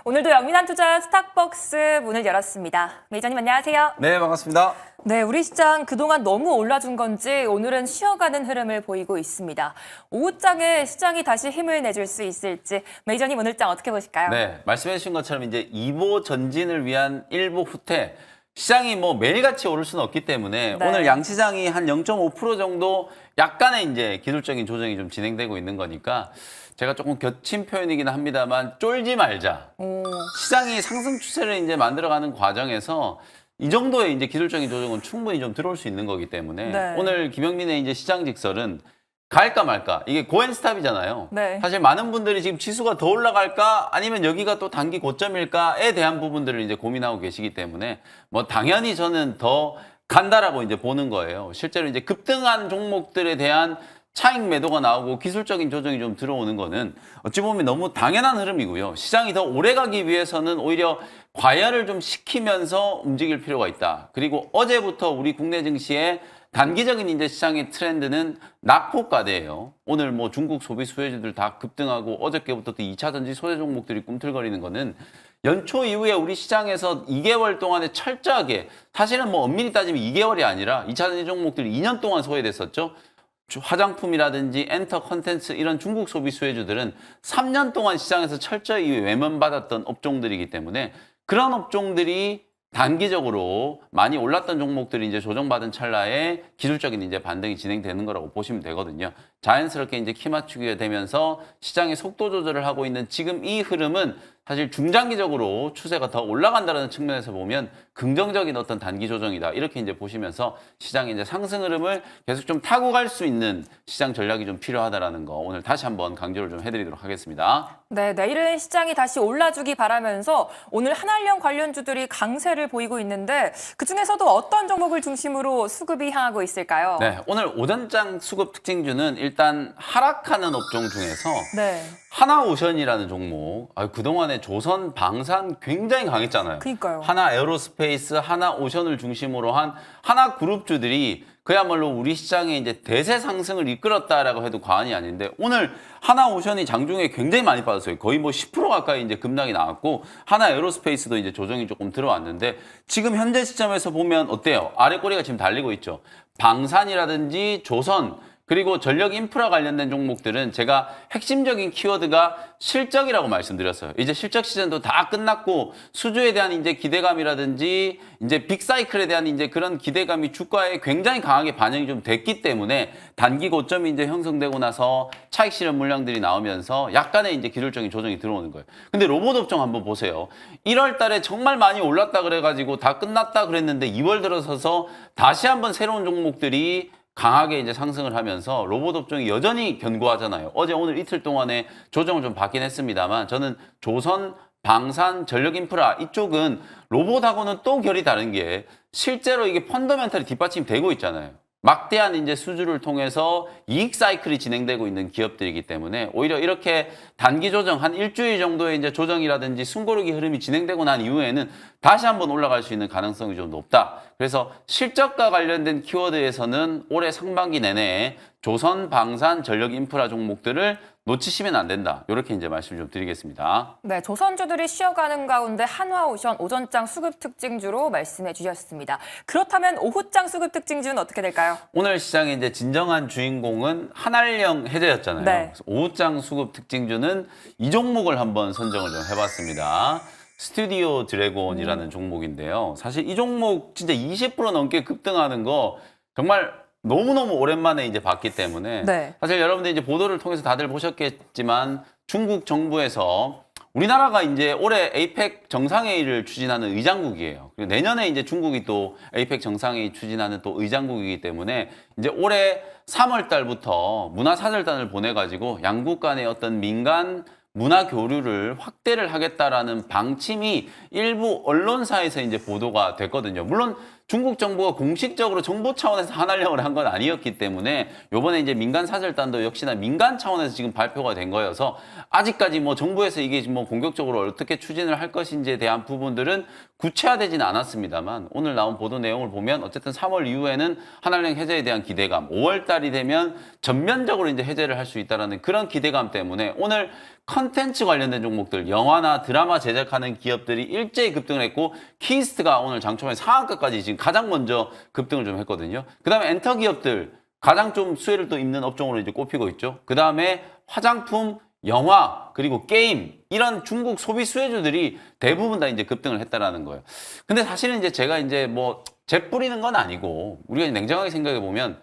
오늘도 영민한 투자 스탁벅스 문을 열었습니다. 매니저님 안녕하세요. 네, 반갑습니다. 네, 우리 시장 그동안 너무 올라준 건지 오늘은 쉬어가는 흐름을 보이고 있습니다. 오후장에 시장이 다시 힘을 내줄 수 있을지 매니저님 오늘 장 어떻게 보실까요? 네, 말씀해 주신 것처럼 이제 2보 전진을 위한 1보 후퇴. 시장이 뭐 매일같이 오를 수는 없기 때문에 네. 오늘 양시장이 한 0.5% 정도 약간의 이제 기술적인 조정이 좀 진행되고 있는 거니까 제가 조금 겹친 표현이긴 합니다만 쫄지 말자. 시장이 상승 추세를 이제 만들어가는 과정에서 이 정도의 이제 기술적인 조정은 충분히 좀 들어올 수 있는 거기 때문에 네. 오늘 김영민의 이제 시장 직설은 갈까 말까 이게 고앤스탑이잖아요. 네. 사실 많은 분들이 지금 지수가 더 올라갈까 아니면 여기가 또 단기 고점일까에 대한 부분들을 이제 고민하고 계시기 때문에 뭐 당연히 저는 더 간다라고 이제 보는 거예요. 실제로 이제 급등한 종목들에 대한 차익 매도가 나오고 기술적인 조정이 좀 들어오는 거는 어찌 보면 너무 당연한 흐름이고요. 시장이 더 오래 가기 위해서는 오히려 과열을 좀 시키면서 움직일 필요가 있다. 그리고 어제부터 우리 국내 증시에 단기적인 이제 시장의 트렌드는 낙폭과대예요. 오늘 뭐 중국 소비 수혜주들 다 급등하고 어저께부터 또 2차 전지 소재 종목들이 꿈틀거리는 거는 연초 이후에 우리 시장에서 2개월 동안에 철저하게 사실은 뭐 엄밀히 따지면 2개월이 아니라 2차 전지 종목들이 2년 동안 소외됐었죠. 화장품이라든지 엔터 컨텐츠 이런 중국 소비 수혜주들은 3년 동안 시장에서 철저히 외면받았던 업종들이기 때문에 그런 업종들이 단기적으로 많이 올랐던 종목들이 이제 조정받은 찰나에 기술적인 이제 반등이 진행되는 거라고 보시면 되거든요. 자연스럽게 이제 키 맞추게 되면서 시장의 속도 조절을 하고 있는 지금 이 흐름은 사실 중장기적으로 추세가 더 올라간다는 측면에서 보면 긍정적인 어떤 단기 조정이다. 이렇게 이제 보시면서 시장의 이제 상승 흐름을 계속 좀 타고 갈 수 있는 시장 전략이 좀 필요하다라는 거 오늘 다시 한번 강조를 좀 해드리도록 하겠습니다. 네, 내일은 시장이 다시 올라주기 바라면서 오늘 한한령 관련주들이 강세를 보이고 있는데 그중에서도 어떤 종목을 중심으로 수급이 향하고 있을까요? 네, 오늘 오전장 수급 특징주는 일단 하락하는 업종 중에서 네. 하나오션이라는 종목, 그동안에 조선 방산 굉장히 강했잖아요. 그러니까요. 하나 에어로스페이스, 하나오션을 중심으로 한 하나 그룹주들이 그야말로 우리 시장의 이제 대세 상승을 이끌었다라고 해도 과언이 아닌데 오늘 하나오션이 장중에 굉장히 많이 빠졌어요. 거의 뭐 10% 가까이 이제 급락이 나왔고 하나 에어로스페이스도 이제 조정이 조금 들어왔는데 지금 현재 시점에서 보면 어때요? 아래 꼬리가 지금 달리고 있죠. 방산이라든지 조선 그리고 전력 인프라 관련된 종목들은 제가 핵심적인 키워드가 실적이라고 말씀드렸어요. 이제 실적 시즌도 다 끝났고 수주에 대한 이제 기대감이라든지 이제 빅사이클에 대한 이제 그런 기대감이 주가에 굉장히 강하게 반영이 좀 됐기 때문에 단기 고점이 이제 형성되고 나서 차익 실현 물량들이 나오면서 약간의 이제 기술적인 조정이 들어오는 거예요. 근데 로봇 업종 한번 보세요. 1월 달에 정말 많이 올랐다 그래가지고 다 끝났다 그랬는데 2월 들어서서 다시 한번 새로운 종목들이 강하게 이제 상승을 하면서 로봇 업종이 여전히 견고하잖아요. 어제 오늘 이틀 동안에 조정을 좀 받긴 했습니다만 저는 조선, 방산, 전력 인프라 이쪽은 로봇하고는 또 결이 다른 게 실제로 이게 펀더멘털이 뒷받침이 되고 있잖아요. 막대한 이제 수주를 통해서 이익 사이클이 진행되고 있는 기업들이기 때문에 오히려 이렇게 단기 조정 한 일주일 정도의 이제 조정이라든지 숨고르기 흐름이 진행되고 난 이후에는 다시 한번 올라갈 수 있는 가능성이 좀 높다. 그래서 실적과 관련된 키워드에서는 올해 상반기 내내 조선, 방산, 전력 인프라 종목들을 놓치시면 안 된다. 이렇게 이제 말씀 좀 드리겠습니다. 네, 조선주들이 쉬어가는 가운데 한화오션 오전장 수급 특징주로 말씀해 주셨습니다. 그렇다면 오후장 수급 특징주는 어떻게 될까요? 오늘 시장의 이제 진정한 주인공은 한한령 해제였잖아요. 네. 그래서 오후장 수급 특징주는 이 종목을 한번 선정을 좀 해봤습니다. 스튜디오 드래곤이라는 종목인데요. 사실 이 종목 진짜 20% 넘게 급등하는 거 정말 너무너무 오랜만에 이제 봤기 때문에 네. 사실 여러분들 이제 보도를 통해서 다들 보셨겠지만 중국 정부에서 우리나라가 이제 올해 에이펙 정상회의를 추진하는 의장국이에요. 그리고 내년에 이제 중국이 또 에이펙 정상회의 추진하는 또 의장국이기 때문에 이제 올해 3월 달부터 문화사절단을 보내가지고 양국 간의 어떤 민간 문화 교류를 확대를 하겠다라는 방침이 일부 언론사에서 이제 보도가 됐거든요. 물론 중국 정부가 공식적으로 정부 차원에서 한알령을 한 건 아니었기 때문에 요번에 이제 민간 사절단도 역시나 민간 차원에서 지금 발표가 된 거여서 아직까지 뭐 정부에서 이게 뭐 공격적으로 어떻게 추진을 할 것인지에 대한 부분들은 구체화되지는 않았습니다만 오늘 나온 보도 내용을 보면 어쨌든 3월 이후에는 한알령 해제에 대한 기대감, 5월 달이 되면 전면적으로 이제 해제를 할 수 있다라는 그런 기대감 때문에 오늘 컨텐츠 관련된 종목들, 영화나 드라마 제작하는 기업들이 일제히 급등을 했고 키스트가 오늘 장초반에 상한가까지 지금 가장 먼저 급등을 좀 했거든요. 그다음에 엔터 기업들 가장 좀 수혜를 또 입는 업종으로 이제 꼽히고 있죠. 그다음에 화장품, 영화, 그리고 게임 이런 중국 소비 수혜주들이 대부분 다 이제 급등을 했다라는 거예요. 근데 사실은 이제 제가 이제 뭐 재뿌리는 건 아니고 우리가 냉정하게 생각해 보면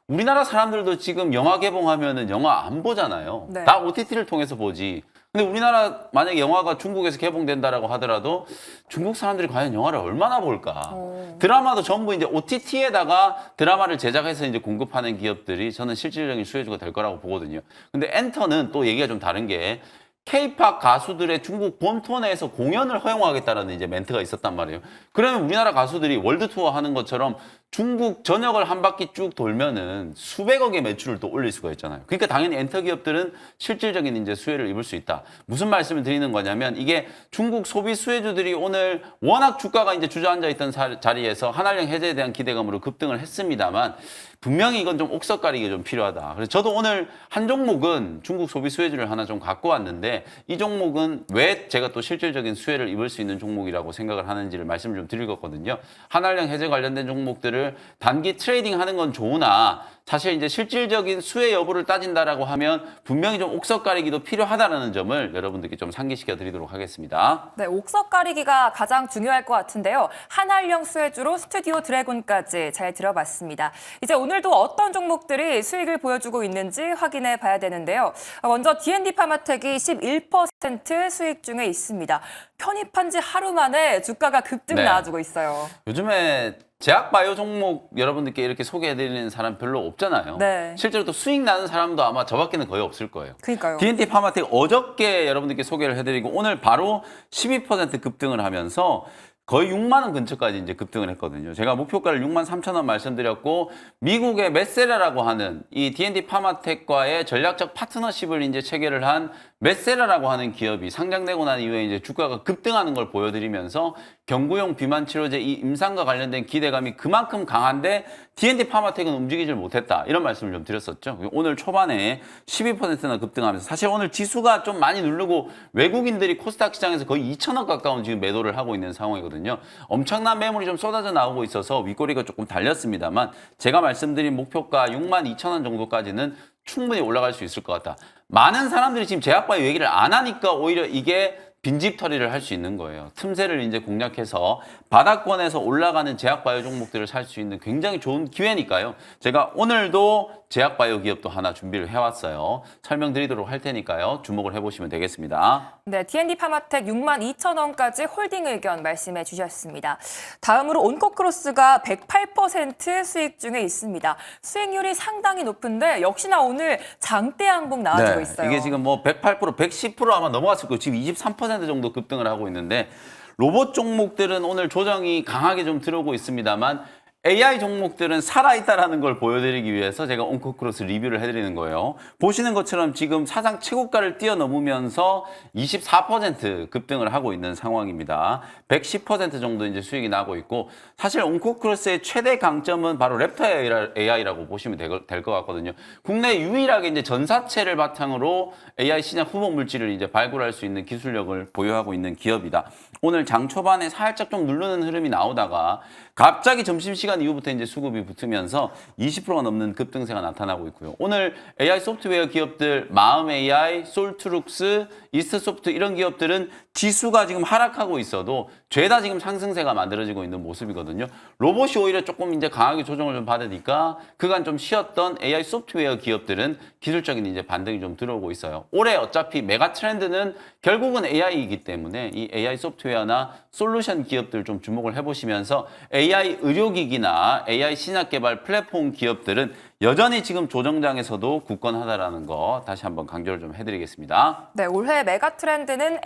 우리나라 사람들도 지금 영화 개봉하면은 영화 안 보잖아요. 네. 다 OTT를 통해서 보지. 근데 우리나라 만약에 영화가 중국에서 개봉된다라고 하더라도 중국 사람들이 과연 영화를 얼마나 볼까? 드라마도 전부 이제 OTT에다가 드라마를 제작해서 이제 공급하는 기업들이 저는 실질적인 수혜주가 될 거라고 보거든요. 근데 엔터는 또 얘기가 좀 다른 게 K-팝 가수들의 중국 본토 내에서 공연을 허용하겠다라는 이제 멘트가 있었단 말이에요. 그러면 우리나라 가수들이 월드 투어 하는 것처럼 중국 전역을 한 바퀴 쭉 돌면은 수백억의 매출을 또 올릴 수가 있잖아요. 그러니까 당연히 엔터 기업들은 실질적인 이제 수혜를 입을 수 있다. 무슨 말씀을 드리는 거냐면 이게 중국 소비 수혜주들이 오늘 워낙 주가가 이제 주저앉아 있던 자리에서 한알령 해제에 대한 기대감으로 급등을 했습니다만 분명히 이건 좀 옥석 가리기가 좀 필요하다. 그래서 저도 오늘 한 종목은 중국 소비 수혜주를 하나 좀 갖고 왔는데 이 종목은 왜 제가 또 실질적인 수혜를 입을 수 있는 종목이라고 생각을 하는지를 말씀을 좀 드릴 거거든요. 한알령 해제 관련된 종목들을 단기 트레이딩 하는 건 좋으나 사실 이제 실질적인 수혜 여부를 따진다라고 하면 분명히 좀 옥석 가리기도 필요하다는 점을 여러분들께 좀 상기시켜 드리도록 하겠습니다. 네, 옥석 가리기가 가장 중요할 것 같은데요. 한알령 수혜주로 스튜디오 드래곤까지 잘 들어봤습니다. 이제 오늘도 어떤 종목들이 수익을 보여주고 있는지 확인해 봐야 되는데요. 먼저 D&D 파마텍이 11% 수익 중에 있습니다. 편입한 지 하루 만에 주가가 급등 네. 나와주고 있어요. 요즘에 제약바이오 종목 여러분들께 이렇게 소개해드리는 사람 별로 없잖아요. 네. 실제로 또 수익 나는 사람도 아마 저밖에는 거의 없을 거예요. 그러니까요. D&D 파마텍 어저께 여러분들께 소개를 해드리고 오늘 바로 12% 급등을 하면서 거의 6만 원 근처까지 이제 급등을 했거든요. 제가 목표가를 6만 3천 원 말씀드렸고 미국의 메세라라고 하는 이 D&D 파마텍과의 전략적 파트너십을 이제 체결을 한 메세라라고 하는 기업이 상장되고 난 이후에 이제 주가가 급등하는 걸 보여드리면서 경구용 비만 치료제 이 임상과 관련된 기대감이 그만큼 강한데 D&D 파마텍은 움직이질 못했다. 이런 말씀을 좀 드렸었죠. 오늘 초반에 12%나 급등하면서 사실 오늘 지수가 좀 많이 누르고 외국인들이 코스닥 시장에서 거의 2천억 가까운 지금 매도를 하고 있는 상황이거든요. 엄청난 매물이 좀 쏟아져 나오고 있어서 윗꼬리가 조금 달렸습니다만 제가 말씀드린 목표가 6만 2천 원 정도까지는 충분히 올라갈 수 있을 것 같다. 많은 사람들이 지금 제약바이오 얘기를 안 하니까 오히려 이게 빈집 처리를 할 수 있는 거예요. 틈새를 이제 공략해서 바닥권에서 올라가는 제약바이오 종목들을 살 수 있는 굉장히 좋은 기회니까요. 제가 오늘도 제약바이오 기업도 하나 준비를 해왔어요. 설명드리도록 할 테니까요. 주목을 해보시면 되겠습니다. 네, D&D 파마텍 6만 2천 원까지 홀딩 의견 말씀해 주셨습니다. 다음으로 온코크로스가 108% 수익 중에 있습니다. 수익률이 상당히 높은데 역시나 오늘 장대 항복 나와주고 있어요. 이게 지금 뭐 108%, 110% 아마 넘어갔을 거예요. 지금 23% 정도 급등을 하고 있는데 로봇 종목들은 오늘 조정이 강하게 좀 들어오고 있습니다만 AI 종목들은 살아있다라는 걸 보여드리기 위해서 제가 온코크로스 리뷰를 해드리는 거예요. 보시는 것처럼 지금 사상 최고가를 뛰어넘으면서 24% 급등을 하고 있는 상황입니다. 110% 정도 이제 수익이 나고 있고 사실 온코크로스의 최대 강점은 바로 랩터 AI라고 보시면 될 것 같거든요. 국내 유일하게 이제 전사체를 바탕으로 AI 신약 후보 물질을 이제 발굴할 수 있는 기술력을 보유하고 있는 기업이다. 오늘 장 초반에 살짝 좀 누르는 흐름이 나오다가 갑자기 점심시간 이후부터 이제 수급이 붙으면서 20%가 넘는 급등세가 나타나고 있고요. 오늘 AI 소프트웨어 기업들, 마음 AI, 솔트룩스, 이스트소프트 이런 기업들은 지수가 지금 하락하고 있어도 죄다 지금 상승세가 만들어지고 있는 모습이거든요. 로봇이 오히려 조금 이제 강하게 조정을 좀 받으니까 그간 좀 쉬었던 AI 소프트웨어 기업들은 기술적인 이제 반등이 좀 들어오고 있어요. 올해 어차피 메가 트렌드는 결국은 AI이기 때문에 이 AI 소프트웨어나 솔루션 기업들 좀 주목을 해보시면서 AI 의료기기나 AI 신약 개발 플랫폼 기업들은 여전히 지금 조정장에서도 굳건하다라는 거 다시 한번 강조를 좀 해드리겠습니다. 네, 올해 메가 트렌드는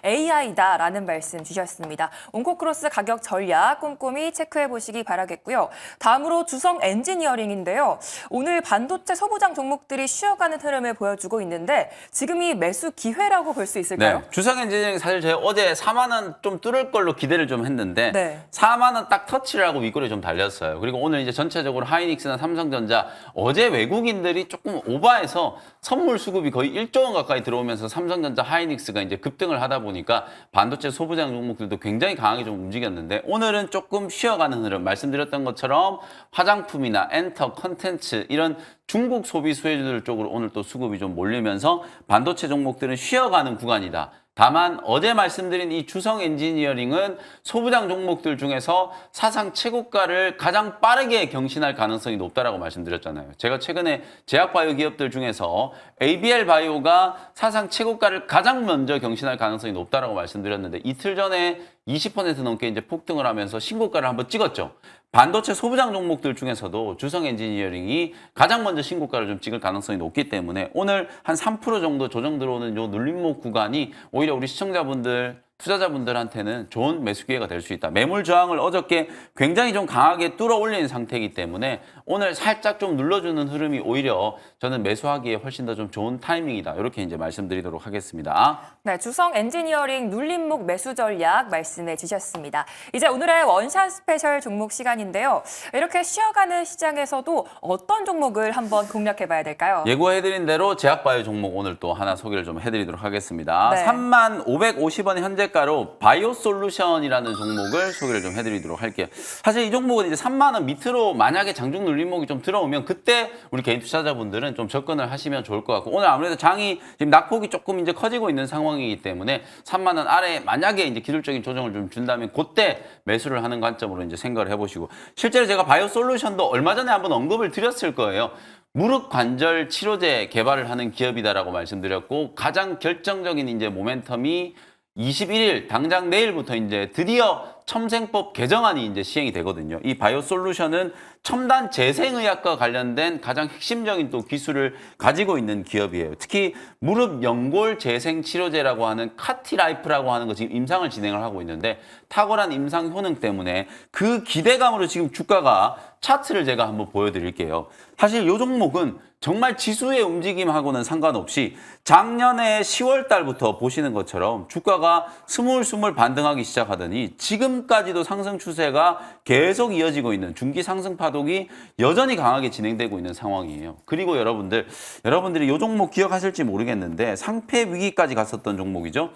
AI다라는 말씀 주셨습니다. 온코크로스 가격 전략 꼼꼼히 체크해 보시기 바라겠고요. 다음으로 주성 엔지니어링인데요. 오늘 반도체 소부장 종목들이 쉬어가는 흐름을 보여주고 있는데 지금이 매수 기회라고 볼 수 있을까요? 네, 주성 엔지니어링 사실 제가 어제 4만 원 좀 뚫을 걸로 기대를 좀 했는데 네. 4만 원 딱 터치를 하고 윗골에 좀 달렸어요. 그리고 오늘 이제 전체적으로 하이닉스나 삼성전자 어제 외국인들이 조금 오버해서 선물 수급이 거의 1조 원 가까이 들어오면서 삼성전자, 하이닉스가 이제 급등을 하다 보니까 반도체 소부장 종목들도 굉장히 강하게 좀 움직였는데 오늘은 조금 쉬어가는 흐름, 말씀드렸던 것처럼 화장품이나 엔터, 컨텐츠 이런 중국 소비 수혜주들 쪽으로 오늘 또 수급이 좀 몰리면서 반도체 종목들은 쉬어가는 구간이다. 다만 어제 말씀드린 이 주성 엔지니어링은 소부장 종목들 중에서 사상 최고가를 가장 빠르게 경신할 가능성이 높다라고 말씀드렸잖아요. 제가 최근에 제약바이오 기업들 중에서 ABL 바이오가 사상 최고가를 가장 먼저 경신할 가능성이 높다라고 말씀드렸는데 이틀 전에 20% 넘게 이제 폭등을 하면서 신고가를 한번 찍었죠. 반도체 소부장 종목들 중에서도 주성 엔지니어링이 가장 먼저 신고가를 좀 찍을 가능성이 높기 때문에 오늘 한 3% 정도 조정 들어오는 요 눌림목 구간이 오히려 우리 시청자분들, 투자자분들한테는 좋은 매수 기회가 될 수 있다. 매물 저항을 어저께 굉장히 좀 강하게 뚫어 올린 상태이기 때문에 오늘 살짝 좀 눌러주는 흐름이 오히려 저는 매수하기에 훨씬 더 좀 좋은 타이밍이다. 이렇게 이제 말씀드리도록 하겠습니다. 네, 주성 엔지니어링 눌림목 매수 전략 말씀해 주셨습니다. 이제 오늘의 원샷 스페셜 종목 시간인데요. 이렇게 쉬어가는 시장에서도 어떤 종목을 한번 공략해 봐야 될까요? 예고해드린 대로 제약바이오 종목 오늘 또 하나 소개를 좀 해드리도록 하겠습니다. 네. 35,550원 현재가로 바이오솔루션이라는 종목을 소개를 좀 해드리도록 할게요. 사실 이 종목은 이제 3만 원 밑으로 만약에 장중 눌림목이 좀 들어오면 그때 우리 개인 투자자분들은 좀 접근을 하시면 좋을 것 같고 오늘 아무래도 장이 지금 낙폭이 조금 이제 커지고 있는 상황이기 때문에 3만 원 아래 만약에 이제 기술적인 조정을 좀 준다면 그때 매수를 하는 관점으로 이제 생각을 해보시고 실제로 제가 바이오솔루션도 얼마 전에 한번 언급을 드렸을 거예요. 무릎 관절 치료제 개발을 하는 기업이다라고 말씀드렸고 가장 결정적인 이제 모멘텀이 21일 당장 내일부터 이제 드디어 첨생법 개정안이 이제 시행이 되거든요. 이 바이오솔루션은 첨단 재생의학과 관련된 가장 핵심적인 또 기술을 가지고 있는 기업이에요. 특히 무릎 연골 재생 치료제라고 하는 카티라이프라고 하는 거 지금 임상을 진행을 하고 있는데 탁월한 임상 효능 때문에 그 기대감으로 지금 주가가 차트를 제가 한번 보여드릴게요. 사실 이 종목은 정말 지수의 움직임하고는 상관없이 작년에 10월 달부터 보시는 것처럼 주가가 스물스물 반등하기 시작하더니 지금까지도 상승 추세가 계속 이어지고 있는 중기 상승 파동이 여전히 강하게 진행되고 있는 상황이에요. 그리고 여러분들이 이 종목 기억하실지 모르겠는데 상폐 위기까지 갔었던 종목이죠.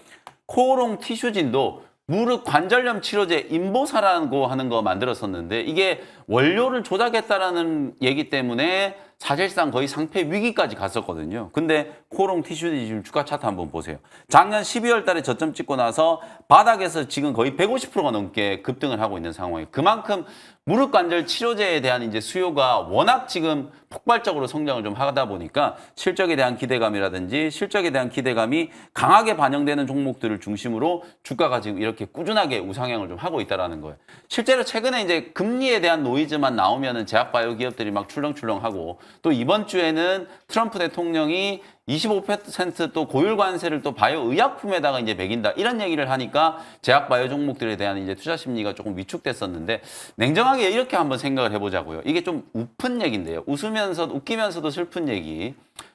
코오롱 티슈진도 무릎 관절염 치료제 인보사라고 하는 거 만들었었는데 이게 원료를 조작했다라는 얘기 때문에 사실상 거의 상폐 위기까지 갔었거든요. 근데 코오롱 티슈진 지금 주가 차트 한번 보세요. 작년 12월 달에 저점 찍고 나서 바닥에서 지금 거의 150%가 넘게 급등을 하고 있는 상황이에요. 그만큼 무릎 관절 치료제에 대한 이제 수요가 워낙 지금 폭발적으로 성장을 좀 하다 보니까 실적에 대한 기대감이라든지 실적에 대한 기대감이 강하게 반영되는 종목들을 중심으로 주가가 지금 이렇게 꾸준하게 우상향을 좀 하고 있다라는 거예요. 실제로 최근에 이제 금리에 대한 노이즈만 나오면은 제약바이오 기업들이 막 출렁출렁하고 또 이번 주에는 트럼프 대통령이 25%또 고율 관세를 또 바이오 의약품에다가 이제 매긴다 이런 얘기를 하니까 제약 바이오 종목들에 대한 이제 투자 심리가 조금 위축됐었는데 냉정하게 이렇게 한번 생각을 해보자고요. 이게 좀 우픈 얘기인데요. 웃기면서도 슬픈 얘기.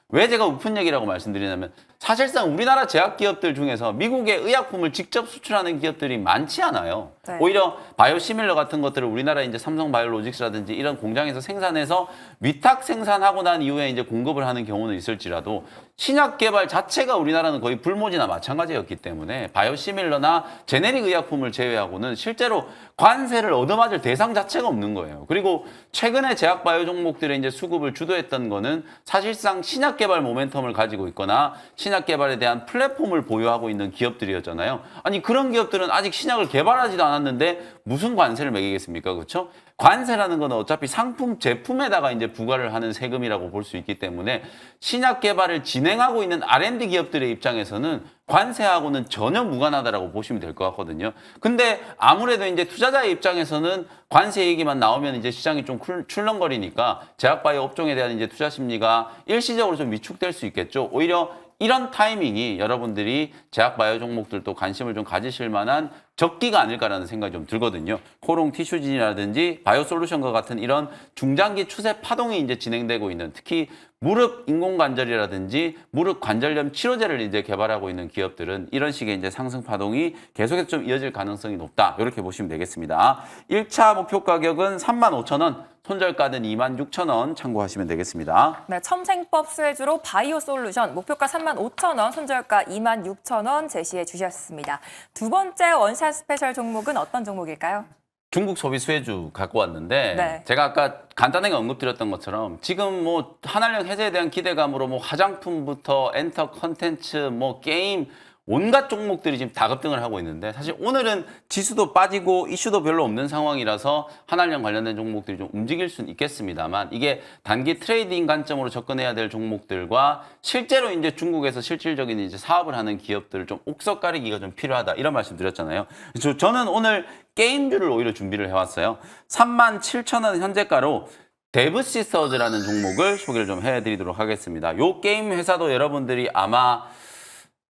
왜 제가 우픈 얘기라고 말씀드리냐면 사실상 우리나라 제약 기업들 중에서 미국에 의약품을 직접 수출하는 기업들이 많지 않아요. 네. 오히려 바이오시밀러 같은 것들을 우리나라 이제 삼성바이오로직스라든지 이런 공장에서 생산해서 위탁 생산하고 난 이후에 이제 공급을 하는 경우는 있을지라도 신약 개발 자체가 우리나라는 거의 불모지나 마찬가지였기 때문에 바이오시밀러나 제네릭 의약품을 제외하고는 실제로 관세를 얻어맞을 대상 자체가 없는 거예요. 그리고 최근에 제약 바이오 종목들의 이제 수급을 주도했던 거는 사실상 신약 개발 모멘텀을 가지고 있거나 신약 개발에 대한 플랫폼을 보유하고 있는 기업들이었잖아요. 아니 그런 기업들은 아직 신약을 개발하지도 않았는데 무슨 관세를 매기겠습니까? 그렇죠? 관세라는 건 어차피 상품 제품에다가 이제 부과를 하는 세금이라고 볼 수 있기 때문에 신약 개발을 진행하고 있는 R&D 기업들의 입장에서는 관세하고는 전혀 무관하다라고 보시면 될 것 같거든요. 근데 아무래도 이제 투자자의 입장에서는 관세 얘기만 나오면 이제 시장이 좀 출렁거리니까 제약바이오 업종에 대한 이제 투자 심리가 일시적으로 좀 위축될 수 있겠죠. 오히려 이런 타이밍이 여러분들이 제약바이오 종목들도 관심을 좀 가지실 만한 적기가 아닐까라는 생각이 좀 들거든요. 코롱 티슈진이라든지 바이오솔루션과 같은 이런 중장기 추세 파동이 이제 진행되고 있는, 특히 무릎 인공관절이라든지 무릎 관절염 치료제를 이제 개발하고 있는 기업들은 이런 식의 이제 상승 파동이 계속해서 좀 이어질 가능성이 높다. 이렇게 보시면 되겠습니다. 1차 목표 가격은 35,000원, 손절가는 26,000원 참고하시면 되겠습니다. 네, 첨생법 수혜주로 바이오솔루션 목표가 35,000원, 손절가 26,000원 제시해 주셨습니다. 두 번째 원샷 스페셜 종목은 어떤 종목일까요? 중국 소비 수혜주 갖고 왔는데 네. 제가 아까 간단하게 언급드렸던 것처럼 지금 뭐 한알령 해제에 대한 기대감으로 뭐 화장품부터 엔터 컨텐츠, 뭐 게임 온갖 종목들이 지금 다 급등을 하고 있는데 사실 오늘은 지수도 빠지고 이슈도 별로 없는 상황이라서 한알령 관련된 종목들이 좀 움직일 수는 있겠습니다만 이게 단기 트레이딩 관점으로 접근해야 될 종목들과 실제로 이제 중국에서 실질적인 이제 사업을 하는 기업들을 좀 옥석 가리기가 좀 필요하다 이런 말씀 드렸잖아요. 저는 오늘 게임주를 오히려 준비를 해왔어요. 37,000원 현재가로 데브시스터즈라는 종목을 소개를 좀 해드리도록 하겠습니다. 요 게임 회사도 여러분들이 아마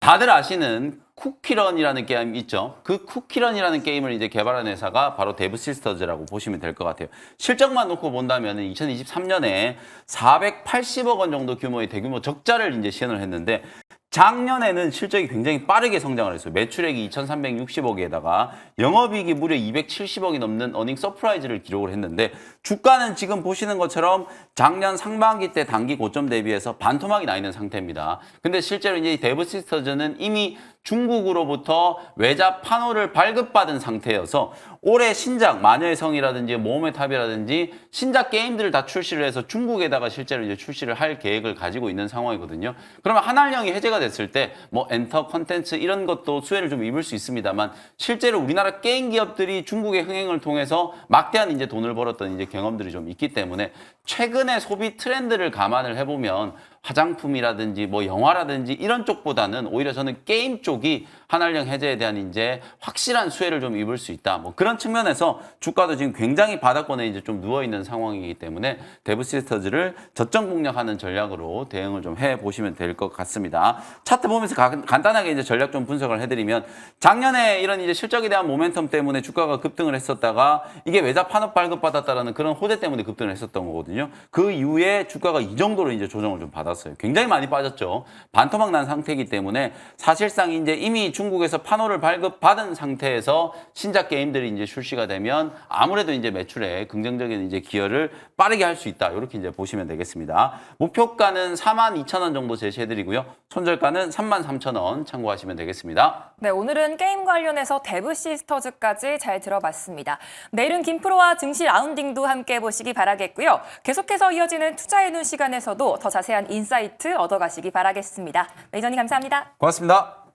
다들 아시는 쿠키런이라는 게임이 있죠. 그 쿠키런이라는 게임을 이제 개발한 회사가 바로 데브시스터즈라고 보시면 될 것 같아요. 실적만 놓고 본다면 2023년에 480억 원 정도 규모의 대규모 적자를 이제 시현을 했는데 작년에는 실적이 굉장히 빠르게 성장을 했어요. 매출액이 2,360억에다가 영업이익이 무려 270억이 넘는 어닝 서프라이즈를 기록을 했는데 주가는 지금 보시는 것처럼 작년 상반기 때 단기 고점 대비해서 반토막이 나 있는 상태입니다. 근데 실제로 이제 데브시스터즈는 이미 중국으로부터 외자 판호를 발급받은 상태여서 올해 신작 마녀의 성이라든지 모험의 탑이라든지 신작 게임들을 다 출시를 해서 중국에다가 실제로 이제 출시를 할 계획을 가지고 있는 상황이거든요. 그러면 한알령이 해제가 됐을 때 뭐 엔터 컨텐츠 이런 것도 수혜를 좀 입을 수 있습니다만 실제로 우리나라 게임 기업들이 중국의 흥행을 통해서 막대한 이제 돈을 벌었던 이제 경험들이 좀 있기 때문에 최근의 소비 트렌드를 감안을 해보면 화장품이라든지 뭐 영화라든지 이런 쪽보다는 오히려 저는 게임 쪽이 한알령 해제에 대한 이제 확실한 수혜를 좀 입을 수 있다. 뭐 그런 측면에서 주가도 지금 굉장히 바닥권에 이제 좀 누워 있는 상황이기 때문에 데브시스터즈를 저점 공략하는 전략으로 대응을 좀 해 보시면 될 것 같습니다. 차트 보면서 간단하게 이제 전략 좀 분석을 해드리면 작년에 이런 이제 실적에 대한 모멘텀 때문에 주가가 급등을 했었다가 이게 외자 판업 발급받았다라는 그런 호재 때문에 급등을 했었던 거거든요. 그 이후에 주가가 이 정도로 이제 조정을 좀 받았어요. 굉장히 많이 빠졌죠. 반토막 난 상태이기 때문에 사실상 이제 이미 중국에서 판호를 발급받은 상태에서 신작 게임들이 이제 출시가 되면 아무래도 이제 매출에 긍정적인 이제 기여를 빠르게 할 수 있다. 이렇게 이제 보시면 되겠습니다. 목표가는 42,000원 정도 제시해드리고요. 손절가는 33,000원 참고하시면 되겠습니다. 네, 오늘은 게임 관련해서 데브시스터즈까지 잘 들어봤습니다. 내일은 김프로와 증시 라운딩도 함께 보시기 바라겠고요. 계속해서 이어지는 투자의 눈 시간에서도 더 자세한 인사이트 얻어가시기 바라겠습니다. 매니저님 감사합니다. 고맙습니다.